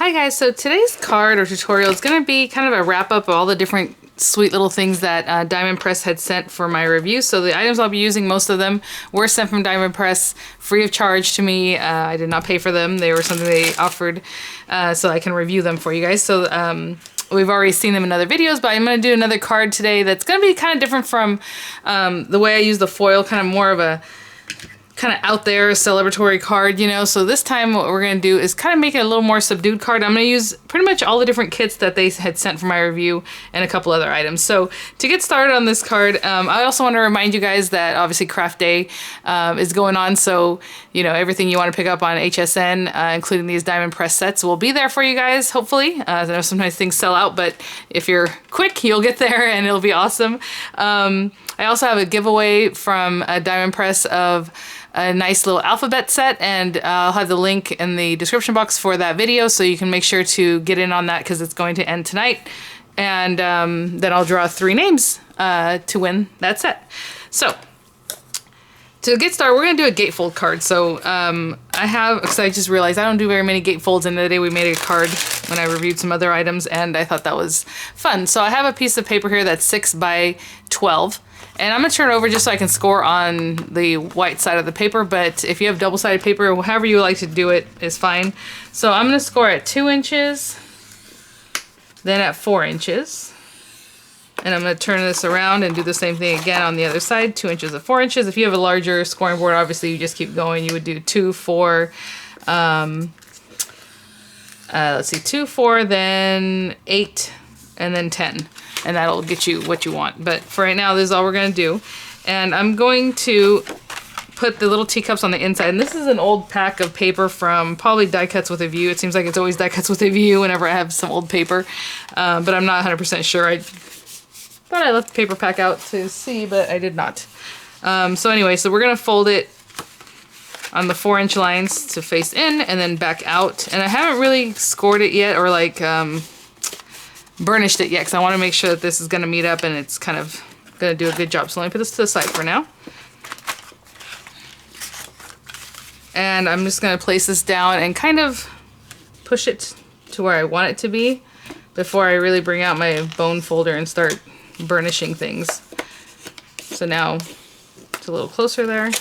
Hi guys, so today's card or tutorial is going to be kind of a wrap up of all the different sweet little things that Diamond Press had sent for my review. So the items I'll be using, most of them were sent from Diamond Press free of charge to me. I did not pay for them. They were something they offered so I can review them for you guys. So we've already seen them in other videos, but I'm going to do another card today that's going to be kind of different from the way I use the foil, kind of more of a kind of out there celebratory card, you know. So this time what we're going to do is kind of make it a little more subdued card. I'm going to use pretty much all the different kits that they had sent for my review and a couple other items. So to get started on this card, I also want to remind you guys that obviously Craft Day is going on. So, you know, everything you want to pick up on HSN, including these Diamond Press sets, will be there for you guys, hopefully. I know sometimes things sell out, but if you're quick, you'll get there and it'll be awesome. I also have a giveaway from Diamond Press of a nice little alphabet set, and I'll have the link in the description box for that video, so you can make sure to get in on that because it's going to end tonight. And then I'll draw 3 names to win that set. So to get started, we're going to do a gatefold card. So because I just realized I don't do very many gatefolds, and the other day we made a card when I reviewed some other items, and I thought that was fun. So I have a piece of paper here that's 6 by 12. And I'm going to turn it over just so I can score on the white side of the paper, but if you have double-sided paper, however you like to do it is fine. So I'm going to score at 2 inches, then at 4 inches. And I'm going to turn this around and do the same thing again on the other side, 2 inches at 4 inches. If you have a larger scoring board, obviously you just keep going. You would do 2, 4, let's see, 2, 4, then 8, and then 10. And that'll get you what you want. But for right now, this is all we're going to do. And I'm going to put the little teacups on the inside. And this is an old pack of paper from probably Die Cuts with a View. It seems like it's always Die Cuts with a View whenever I have some old paper. But I'm not 100% sure. I thought I left the paper pack out to see, but I did not. So anyway, so we're going to fold it on the 4-inch lines to face in and then back out. And I haven't really scored it yet, or like burnished it yet, because I want to make sure that this is going to meet up and it's kind of going to do a good job. So let me put this to the side for now. And I'm just going to place this down and kind of push it to where I want it to be before I really bring out my bone folder and start burnishing things. So now it's a little closer there.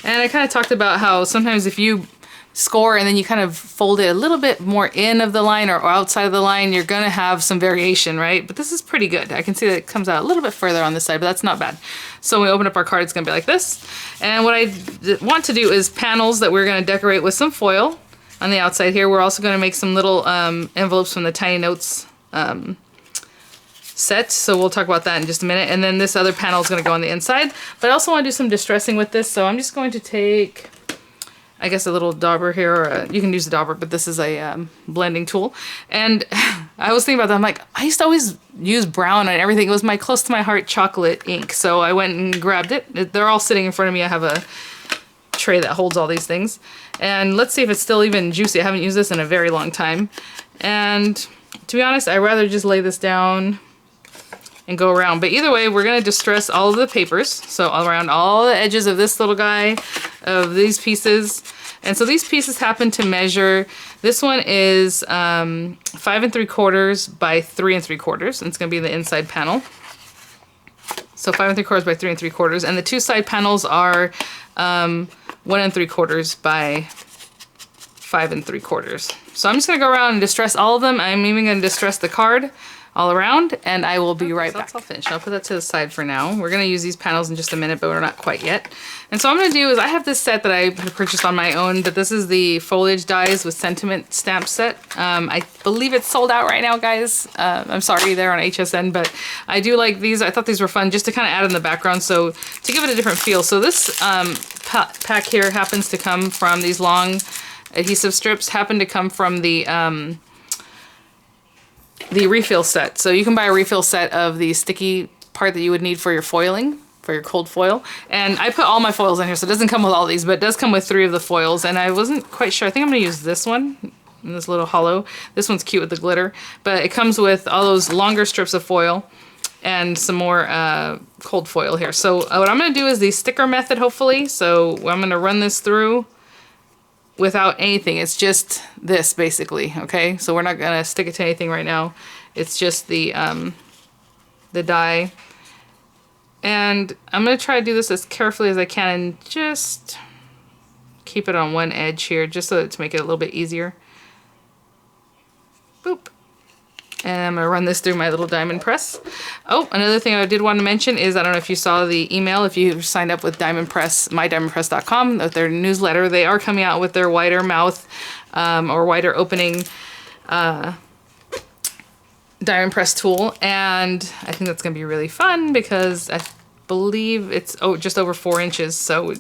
And I kind of talked about how sometimes if you score and then you kind of fold it a little bit more in of the line or outside of the line, you're gonna have some variation, right? But this is pretty good. I can see that it comes out a little bit further on this side, but that's not bad. So when we open up our card, it's gonna be like this. And what I want to do is panels that we're gonna decorate with some foil on the outside here. We're also gonna make some little envelopes from the Tiny Notes set, so we'll talk about that in just a minute. And then this other panel is gonna go on the inside. But I also wanna do some distressing with this, so I'm just going to take, I guess, a little dauber here, or you can use a dauber, but this is a blending tool. And I was thinking about that. I'm like, I used to always use brown on everything. It was my close to my heart chocolate ink. So I went and grabbed it. They're all sitting in front of me. I have a tray that holds all these things. And let's see if it's still even juicy. I haven't used this in a very long time. And to be honest, I'd rather just lay this down and go around. But either way, we're going to distress all of the papers. So around all the edges of this little guy, of these pieces. And so these pieces happen to measure, this one is 5 3/4 by 3 3/4. And it's going to be the inside panel. So 5 3/4 by 3 3/4. And the 2 side panels are 1 3/4 by 5 3/4. So I'm just going to go around and distress all of them. I'm even going to distress the card all around, and I will be right back. That's all finished. I'll put that to the side for now. We're going to use these panels in just a minute, but we're not quite yet. And so what I'm going to do is I have this set that I purchased on my own, but this is the foliage dies with sentiment stamp set. I believe it's sold out right now, guys. I'm sorry, they're on HSN, but I do like these. I thought these were fun just to kind of add in the background, so to give it a different feel. So this pack here happens to come from these long adhesive strips, happen to come from the refill set. So you can buy a refill set of the sticky part that you would need for your foiling, for your cold foil. And I put all my foils in here, so it doesn't come with all these, but it does come with 3 of the foils. And I wasn't quite sure. I think I'm going to use this one, this little hollow. This one's cute with the glitter. But it comes with all those longer strips of foil and some more cold foil here. So what I'm going to do is the sticker method, hopefully. So I'm going to run this through without anything. It's just this basically, okay? So we're not gonna stick it to anything right now. It's just the die. And I'm gonna try to do this as carefully as I can and just keep it on one edge here, just so to make it a little bit easier. Boop. And I'm gonna run this through my little diamond press. Oh, another thing I did want to mention is, I don't know if you saw the email, if you signed up with Diamond Press, mydiamondpress.com, with their newsletter, they are coming out with their wider mouth or wider opening diamond press tool. And I think that's gonna be really fun because I believe it's just over 4 inches. So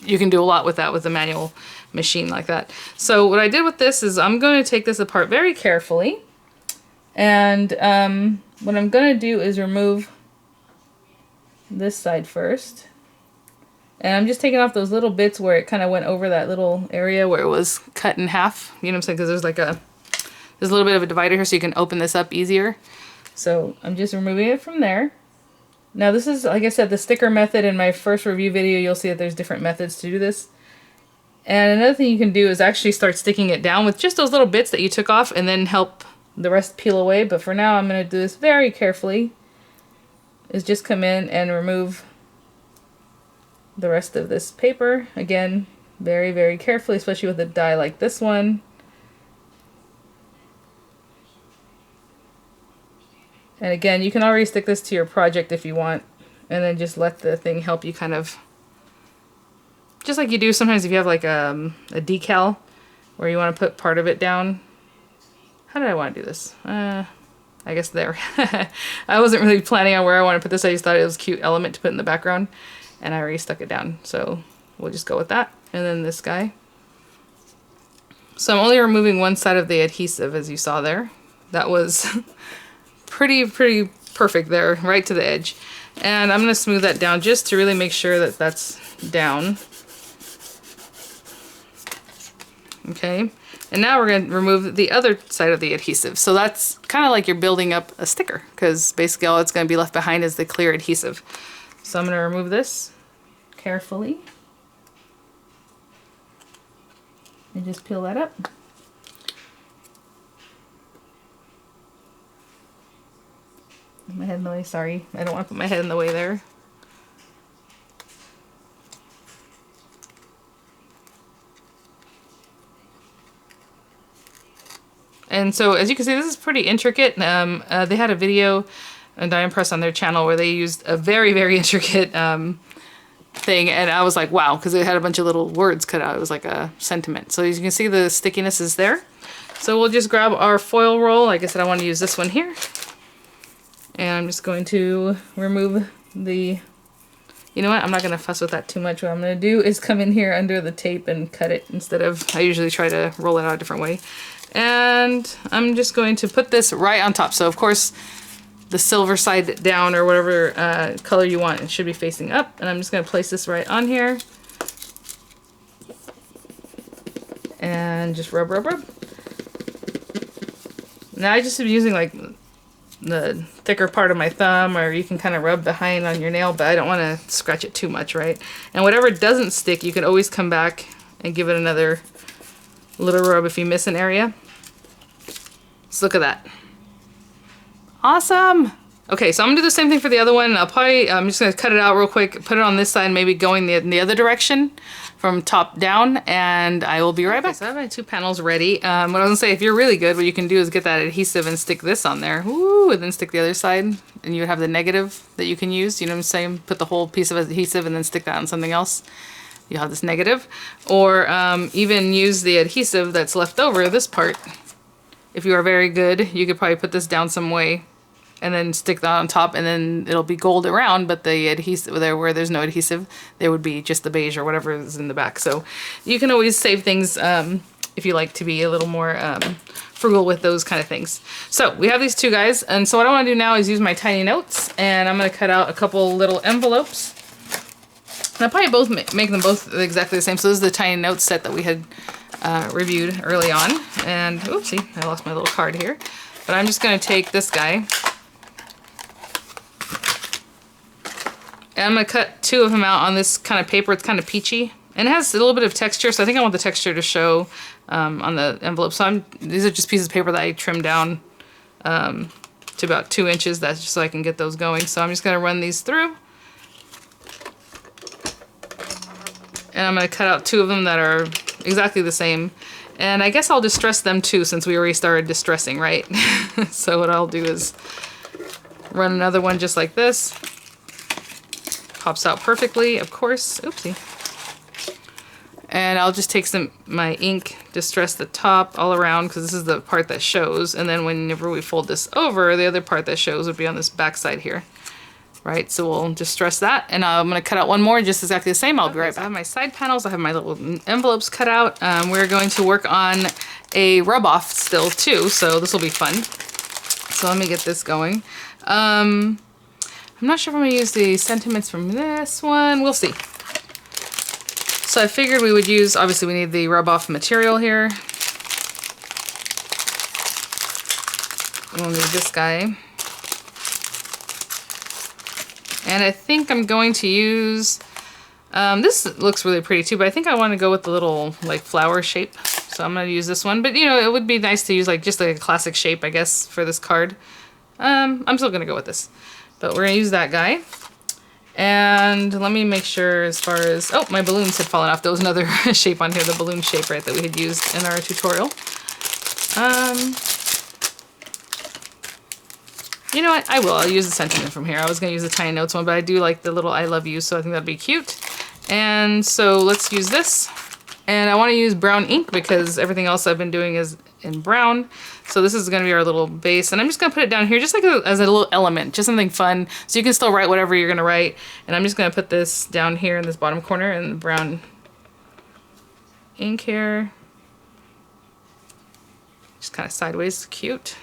you can do a lot with that with a manual machine like that. So what I did with this is I'm going to take this apart very carefully. And what I'm going to do is remove this side first. And I'm just taking off those little bits where it kind of went over that little area where it was cut in half. You know what I'm saying? Because there's like there's a little bit of a divider here so you can open this up easier. So I'm just removing it from there. Now this is, like I said, the sticker method. In my first review video, you'll see that there's different methods to do this. And another thing you can do is actually start sticking it down with just those little bits that you took off and then help the rest peel away. But for now, I'm going to do this very carefully. Is just come in and remove the rest of this paper. Again, very, very carefully, especially with a die like this one. And again, you can already stick this to your project if you want, and then just let the thing help you kind of, just like you do sometimes if you have like a decal where you want to put part of it down. How did I want to do this? I guess there. I wasn't really planning on where I want to put this. I just thought it was a cute element to put in the background, and I already stuck it down. So we'll just go with that. And then this guy. So I'm only removing one side of the adhesive, as you saw there. That was pretty perfect there, right to the edge. And I'm going to smooth that down just to really make sure that that's down. Okay. And now we're going to remove the other side of the adhesive. So that's kind of like you're building up a sticker, because basically all it's going to be left behind is the clear adhesive. So I'm going to remove this carefully. And just peel that up. My head in the way, sorry. I don't want to put my head in the way there. And so, as you can see, this is pretty intricate. They had a video on Diamond Press on their channel where they used a very, very intricate thing, and I was like, wow, because it had a bunch of little words cut out. It was like a sentiment. So as you can see, the stickiness is there. So we'll just grab our foil roll. Like I said, I want to use this one here. And I'm just going to remove the, you know what, I'm not going to fuss with that too much. What I'm going to do is come in here under the tape and cut it instead of, I usually try to roll it out a different way. And I'm just going to put this right on top. So of course, the silver side down, or whatever color you want, it should be facing up. And I'm just going to place this right on here. And just rub, rub, rub. Now I just am using like the thicker part of my thumb, or you can kind of rub behind on your nail, but I don't want to scratch it too much, right? And whatever doesn't stick, you can always come back and give it another little rub if you miss an area. So look at that. Awesome! Okay, so I'm gonna do the same thing for the other one. I'm just gonna cut it out real quick, put it on this side, maybe going in the other direction from top down, and I will be right back. So I have my 2 panels ready. What I was gonna say, if you're really good, what you can do is get that adhesive and stick this on there. Woo, and then stick the other side, and you would have the negative that you can use. You know what I'm saying? Put the whole piece of adhesive and then stick that on something else. You'll have this negative. Or even use the adhesive that's left over, this part. If you are very good, you could probably put this down some way and then stick that on top, and then it'll be gold around, but the adhesive there, where there's no adhesive, there would be just the beige or whatever is in the back. So you can always save things if you like to be a little more frugal with those kind of things. So we have these 2 guys, and so what I want to do now is use my tiny notes, and I'm going to cut out a couple little envelopes. And I'll probably make them both exactly the same. So this is the tiny notes set that we had reviewed early on. And oopsie, I lost my little card here. But I'm just going to take this guy. And I'm going to cut 2 of them out on this kind of paper. It's kind of peachy. And it has a little bit of texture, so I think I want the texture to show on the envelope. So these are just pieces of paper that I trimmed down to about 2 inches. That's just so I can get those going. So I'm just going to run these through. And I'm going to cut out 2 of them that are exactly the same. And I guess I'll distress them too, since we already started distressing, right? So what I'll do is run another one just like this. Pops out perfectly, of course. Oopsie. And I'll just take my ink, distress the top all around, because this is the part that shows. And then whenever we fold this over, the other part that shows would be on this back side here. Right, so we'll distress that. And I'm going to cut out one more just exactly the same. I'll be right back. So I have my side panels. I have my little envelopes cut out. We're going to work on a rub-off still too, so this will be fun. So let me get this going. I'm not sure if I'm going to use the sentiments from this one. We'll see. So I figured we would use, obviously we need the rub-off material here. We'll need this guy. And I think I'm going to use, this looks really pretty too, but I think I want to go with the little like flower shape. So I'm going to use this one, but you know, it would be nice to use like just like a classic shape, I guess, for this card. I'm still going to go with this, but we're going to use that guy. And let me make sure as far as, oh, my balloons had fallen off. There was another shape on here, the balloon shape, right, that we had used in our tutorial. You know what, I'll use the sentiment from here. I was going to use the tiny notes one, but I do like the little I love you, so I think that'd be cute. And so let's use this. And I want to use brown ink because everything else I've been doing is in brown. So this is going to be our little base. And I'm just going to put it down here just like as a little element, just something fun. So you can still write whatever you're going to write. And I'm just going to put this down here in this bottom corner and the brown ink here. Just kind of sideways, cute.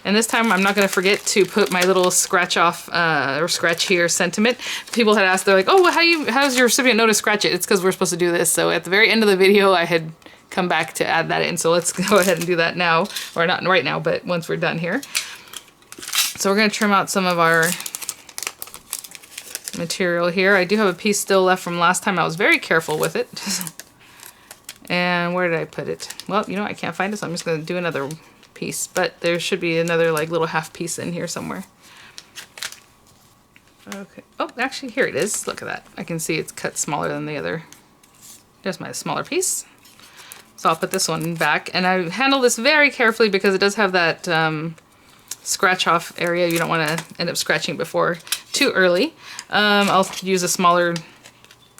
And this time I'm not going to forget to put my little scratch off or scratch here sentiment. People had asked, they're like, oh, how does your recipient know to scratch it? It's because we're supposed to do this. So at the very end of the video, I had come back to add that in. So let's go ahead and do that now, or not right now, but once we're done here. So we're going to trim out some of our material here. I do have a piece still left from last time. I was very careful with it. And where did I put it? Well, you know, I can't find it, so I'm just going to do another piece, but there should be another like little half piece in here somewhere. Okay. Oh, actually here it is. Look at that. I can see it's cut smaller than the other. There's my smaller piece. So I'll put this one back, and I handle this very carefully because it does have that scratch off area. You don't want to end up scratching before too early. I'll use a smaller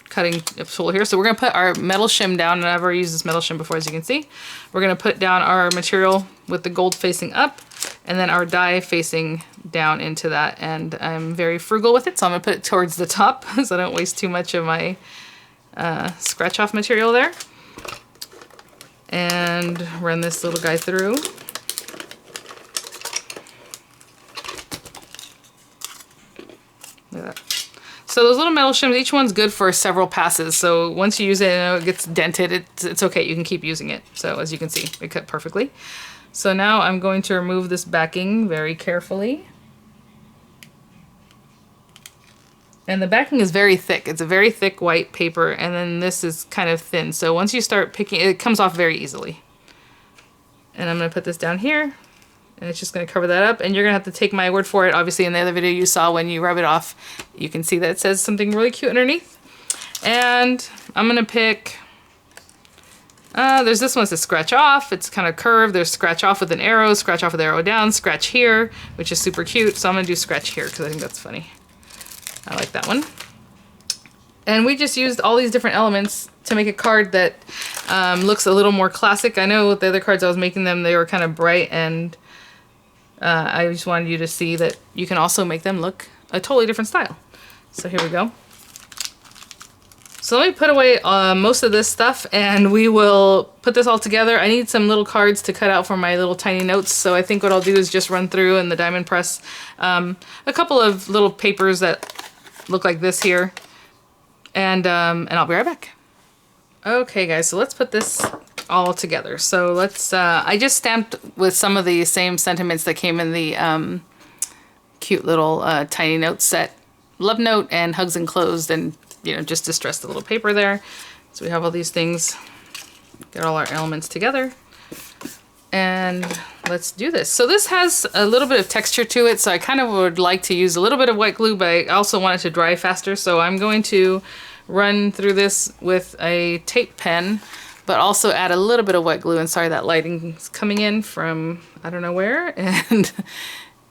cutting tool here. So we're going to put our metal shim down, and I've already used this metal shim before, as you can see. We're going to put down our material with the gold facing up, and then our die facing down into that. And I'm very frugal with it, so I'm going to put it towards the top so I don't waste too much of my scratch off material there. And run this little guy through. Look at that. So those little metal shims, each one's good for several passes. So once you use it and it gets dented, it's okay. You can keep using it. So as you can see, it cut perfectly. So now I'm going to remove this backing very carefully. And the backing is very thick. It's a very thick white paper, and then this is kind of thin. So once you start picking, it comes off very easily. And I'm going to put this down here, and it's just going to cover that up. And you're going to have to take my word for it. Obviously, in the other video you saw, when you rub it off, you can see that it says something really cute underneath. And I'm going to pick, there's this one that says scratch off. It's kind of curved. There's scratch off with an arrow, scratch off with arrow down, scratch here, which is super cute. So I'm going to do scratch here because I think that's funny. I like that one. And we just used all these different elements to make a card that looks a little more classic. I know with the other cards I was making them, they were kind of bright, and I just wanted you to see that you can also make them look a totally different style. So here we go. So let me put away most of this stuff, and we will put this all together. I need some little cards to cut out for my little tiny notes, so I think what I'll do is just run through in the diamond press a couple of little papers that look like this here, and I'll be right back. Okay guys, so let's put this all together. So let's, I just stamped with some of the same sentiments that came in the cute little tiny note set. Love note and hugs enclosed, and you know, just distress the little paper there. So we have all these things, get all our elements together, and let's do this. So this has a little bit of texture to it, so I kind of would like to use a little bit of white glue, but I also want it to dry faster, so I'm going to run through this with a tape pen, but also add a little bit of white glue. And sorry, that lighting's coming in from I don't know where, and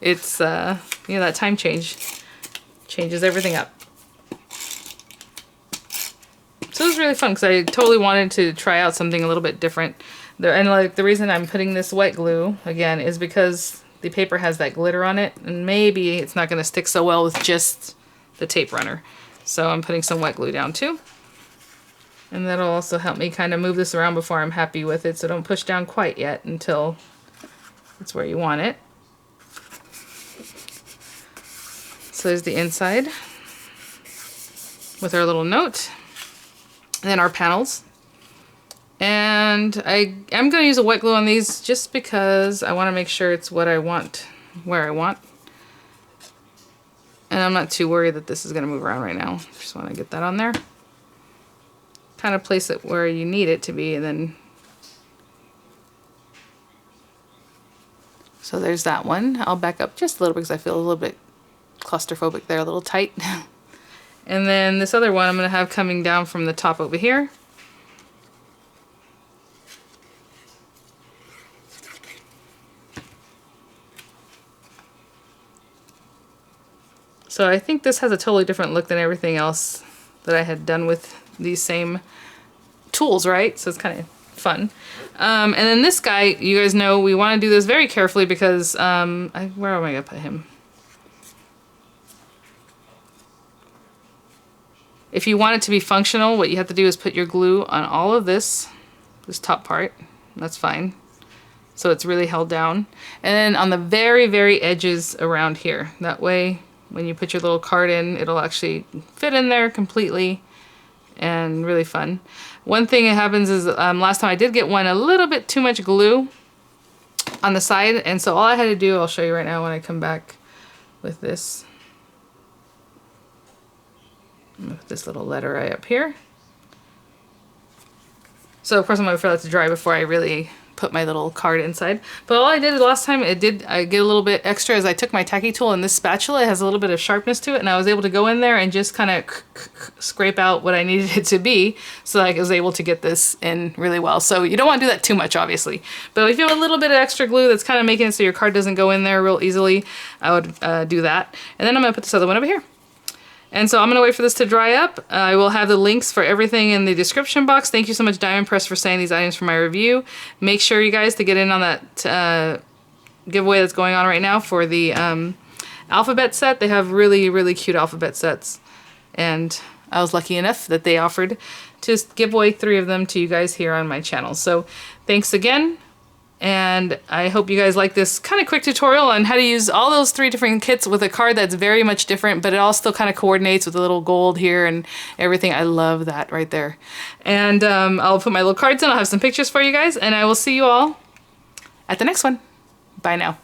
it's, you know, that time change changes everything up. So it was really fun because I totally wanted to try out something a little bit different. And like the reason I'm putting this white glue again is because the paper has that glitter on it, and maybe it's not going to stick so well with just the tape runner. So I'm putting some white glue down too. And that'll also help me kind of move this around before I'm happy with it. So don't push down quite yet until it's where you want it. So there's the inside with our little note. And then our panels. And I am going to use a white glue on these just because I want to make sure it's what I want, where I want. And I'm not too worried that this is going to move around right now. Just want to get that on there. Kind of place it where you need it to be, and then... So there's that one. I'll back up just a little because I feel a little bit claustrophobic there, a little tight. And then this other one I'm going to have coming down from the top over here. So I think this has a totally different look than everything else that I had done with these same tools, right? So it's kind of fun. And then this guy, you guys know we want to do this very carefully because, where am I going to put him? If you want it to be functional, what you have to do is put your glue on all of this top part. That's fine. So it's really held down. And then on the very, very edges around here. That way, when you put your little card in, it'll actually fit in there completely, and really fun. One thing that happens is last time I did get one a little bit too much glue on the side, and so all I had to do, I'll show you right now when I come back with this. I'm gonna put this little letter right up here. So of course I'm gonna wait for that to dry before I really put my little card inside. But all I did last time, I get a little bit extra as I took my tacky tool, and this spatula has a little bit of sharpness to it, and I was able to go in there and just kind of scrape out what I needed it to be, so I was able to get this in really well. So you don't want to do that too much, obviously. But if you have a little bit of extra glue that's kind of making it so your card doesn't go in there real easily, I would do that. And then I'm going to put this other one over here. And so I'm going to wait for this to dry up. I will have the links for everything in the description box. Thank you so much, Diamond Press, for sending these items for my review. Make sure, you guys, to get in on that giveaway that's going on right now for the alphabet set. They have really, really cute alphabet sets. And I was lucky enough that they offered to give away 3 of them to you guys here on my channel. So thanks again. And I hope you guys like this kind of quick tutorial on how to use all those 3 different kits with a card that's very much different, but it all still kind of coordinates with the little gold here and everything. I love that right there. And I'll put my little cards in. I'll have some pictures for you guys, and I will see you all at the next one. Bye now.